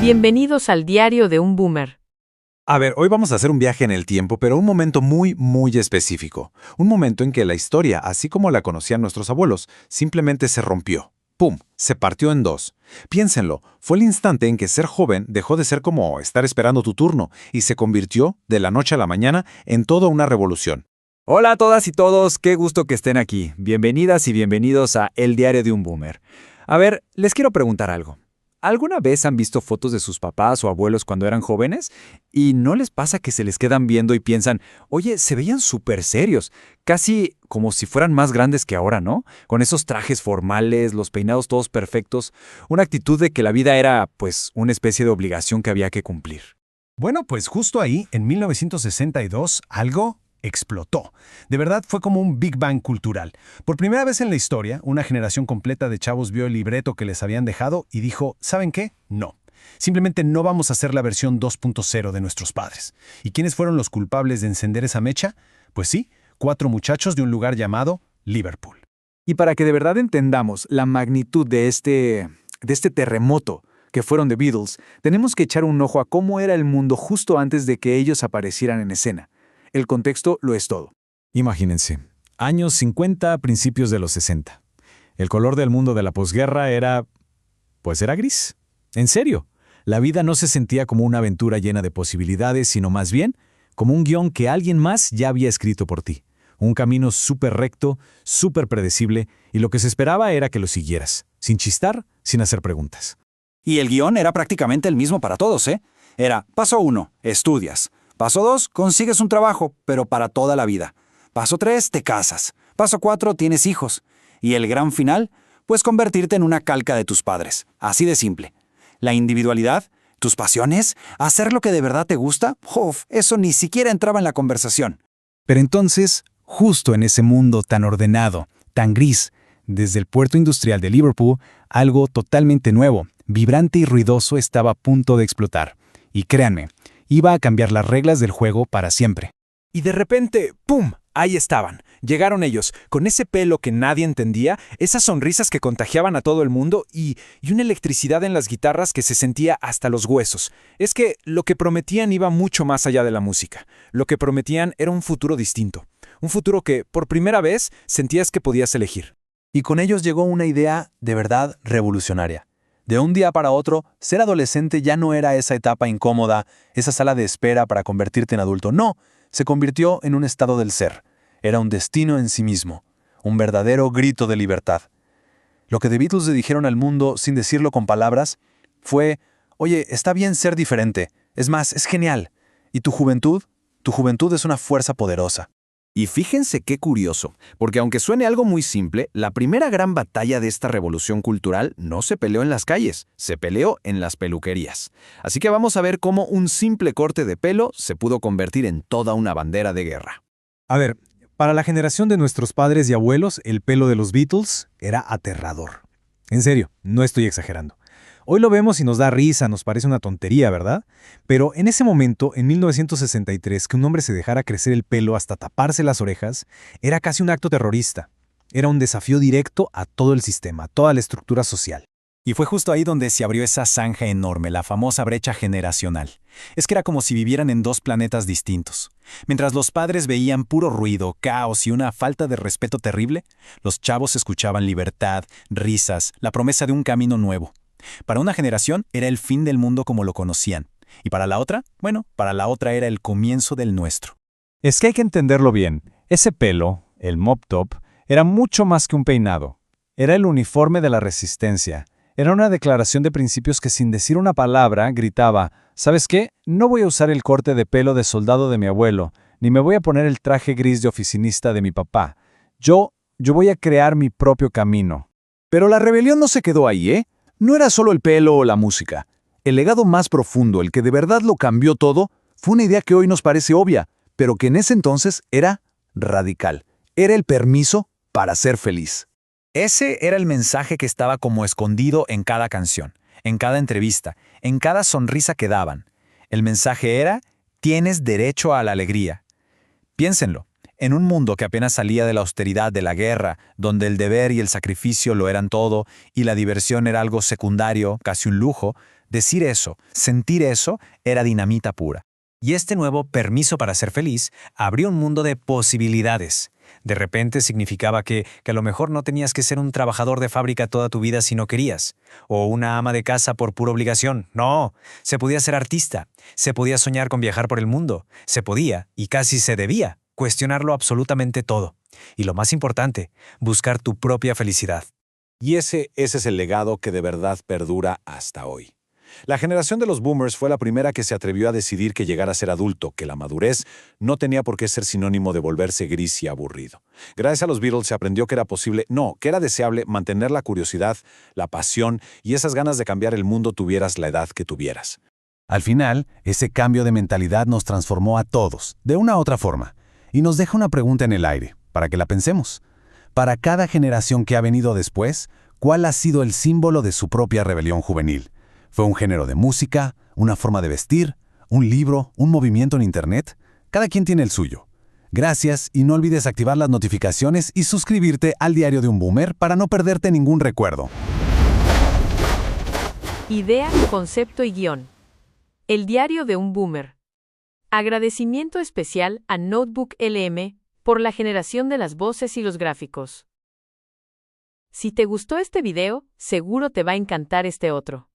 Bienvenidos al diario de un boomer. A ver, hoy vamos a hacer un viaje en el tiempo, pero un momento muy específico. Un momento en que la historia, así como la conocían nuestros abuelos, simplemente se rompió. ¡Pum! Se partió en dos. Piénsenlo, fue el instante en que ser joven dejó de ser como estar esperando tu turno y se convirtió, de la noche a la mañana, en toda una revolución. Hola a todas y todos, qué gusto que estén aquí. Bienvenidas y bienvenidos a El Diario de un Boomer. A ver, les quiero preguntar algo. ¿Alguna vez han visto fotos de sus papás o abuelos cuando eran jóvenes? ¿Y no les pasa que se les quedan viendo y piensan, oye, se veían súper serios, casi como si fueran más grandes que ahora, ¿no? Con esos trajes formales, los peinados todos perfectos, una actitud de que la vida era, pues, una especie de obligación que había que cumplir. Bueno, pues justo ahí, en 1962, algo explotó. De verdad fue como un Big Bang cultural. Por primera vez en la historia, una generación completa de chavos vio el libreto que les habían dejado y dijo, ¿saben qué? No. Simplemente no vamos a hacer la versión 2.0 de nuestros padres. ¿Y quiénes fueron los culpables de encender esa mecha? Pues sí, 4 muchachos de un lugar llamado Liverpool. Y para que de verdad entendamos la magnitud de este terremoto que fueron The Beatles, tenemos que echar un ojo a cómo era el mundo justo antes de que ellos aparecieran en escena. El contexto lo es todo. Imagínense, años 50, principios de los 60. El color del mundo de la posguerra era gris. En serio, la vida no se sentía como una aventura llena de posibilidades, sino más bien como un guión que alguien más ya había escrito por ti. Un camino súper recto, súper predecible, y lo que se esperaba era que lo siguieras, sin chistar, sin hacer preguntas. Y el guión era prácticamente el mismo para todos, ¿eh? Era, paso 1, estudias. Paso 2, consigues un trabajo, pero para toda la vida. Paso 3, te casas. Paso 4, tienes hijos. Y el gran final, pues convertirte en una calca de tus padres. Así de simple. La individualidad, tus pasiones, hacer lo que de verdad te gusta, eso ni siquiera entraba en la conversación. Pero entonces, justo en ese mundo tan ordenado, tan gris, desde el puerto industrial de Liverpool, algo totalmente nuevo, vibrante y ruidoso estaba a punto de explotar. Y créanme, iba a cambiar las reglas del juego para siempre. Y de repente, ¡pum!, ahí estaban. Llegaron ellos, con ese pelo que nadie entendía, esas sonrisas que contagiaban a todo el mundo y una electricidad en las guitarras que se sentía hasta los huesos. Es que lo que prometían iba mucho más allá de la música. Lo que prometían era un futuro distinto. Un futuro que, por primera vez, sentías que podías elegir. Y con ellos llegó una idea de verdad revolucionaria. De un día para otro, ser adolescente ya no era esa etapa incómoda, esa sala de espera para convertirte en adulto. No, se convirtió en un estado del ser. Era un destino en sí mismo, un verdadero grito de libertad. Lo que The Beatles le dijeron al mundo sin decirlo con palabras fue, oye, está bien ser diferente, es más, es genial. ¿Y tu juventud? Tu juventud es una fuerza poderosa. Y fíjense qué curioso, porque aunque suene algo muy simple, la primera gran batalla de esta revolución cultural no se peleó en las calles, se peleó en las peluquerías. Así que vamos a ver cómo un simple corte de pelo se pudo convertir en toda una bandera de guerra. A ver, para la generación de nuestros padres y abuelos, el pelo de los Beatles era aterrador. En serio, no estoy exagerando. Hoy lo vemos y nos da risa, nos parece una tontería, ¿verdad? Pero en ese momento, en 1963, que un hombre se dejara crecer el pelo hasta taparse las orejas, era casi un acto terrorista. Era un desafío directo a todo el sistema, a toda la estructura social. Y fue justo ahí donde se abrió esa zanja enorme, la famosa brecha generacional. Es que era como si vivieran en dos planetas distintos. Mientras los padres veían puro ruido, caos y una falta de respeto terrible, los chavos escuchaban libertad, risas, la promesa de un camino nuevo. Para una generación era el fin del mundo como lo conocían. Y para la otra, para la otra era el comienzo del nuestro. Es que hay que entenderlo bien. Ese pelo, el mop top, era mucho más que un peinado. Era el uniforme de la resistencia. Era una declaración de principios que sin decir una palabra gritaba, ¿sabes qué? No voy a usar el corte de pelo de soldado de mi abuelo, ni me voy a poner el traje gris de oficinista de mi papá. Yo voy a crear mi propio camino. Pero la rebelión no se quedó ahí, ¿eh? No era solo el pelo o la música. El legado más profundo, el que de verdad lo cambió todo, fue una idea que hoy nos parece obvia, pero que en ese entonces era radical. Era el permiso para ser feliz. Ese era el mensaje que estaba como escondido en cada canción, en cada entrevista, en cada sonrisa que daban. El mensaje era, tienes derecho a la alegría. Piénsenlo, En un mundo que apenas salía de la austeridad de la guerra, donde el deber y el sacrificio lo eran todo y la diversión era algo secundario, casi un lujo, decir eso, sentir eso, era dinamita pura. Y este nuevo permiso para ser feliz abrió un mundo de posibilidades. De repente significaba que a lo mejor no tenías que ser un trabajador de fábrica toda tu vida si no querías, o una ama de casa por pura obligación. No, se podía ser artista, se podía soñar con viajar por el mundo, se podía, y casi se debía, cuestionarlo absolutamente todo. Y lo más importante, buscar tu propia felicidad. Y ese es el legado que de verdad perdura hasta hoy. La generación de los boomers fue la primera que se atrevió a decidir que llegar a ser adulto, que la madurez no tenía por qué ser sinónimo de volverse gris y aburrido. Gracias a los Beatles se aprendió que era posible, que era deseable mantener la curiosidad, la pasión y esas ganas de cambiar el mundo tuvieras la edad que tuvieras. Al final, ese cambio de mentalidad nos transformó a todos, de una u otra forma, y nos deja una pregunta en el aire, para que la pensemos. Para cada generación que ha venido después, ¿cuál ha sido el símbolo de su propia rebelión juvenil? ¿Fue un género de música, una forma de vestir, un libro, un movimiento en Internet? Cada quien tiene el suyo. Gracias y no olvides activar las notificaciones y suscribirte al Diario de un Boomer para no perderte ningún recuerdo. Idea, concepto y guión. El Diario de un Boomer. Agradecimiento especial a Notebook LM por la generación de las voces y los gráficos. Si te gustó este video, seguro te va a encantar este otro.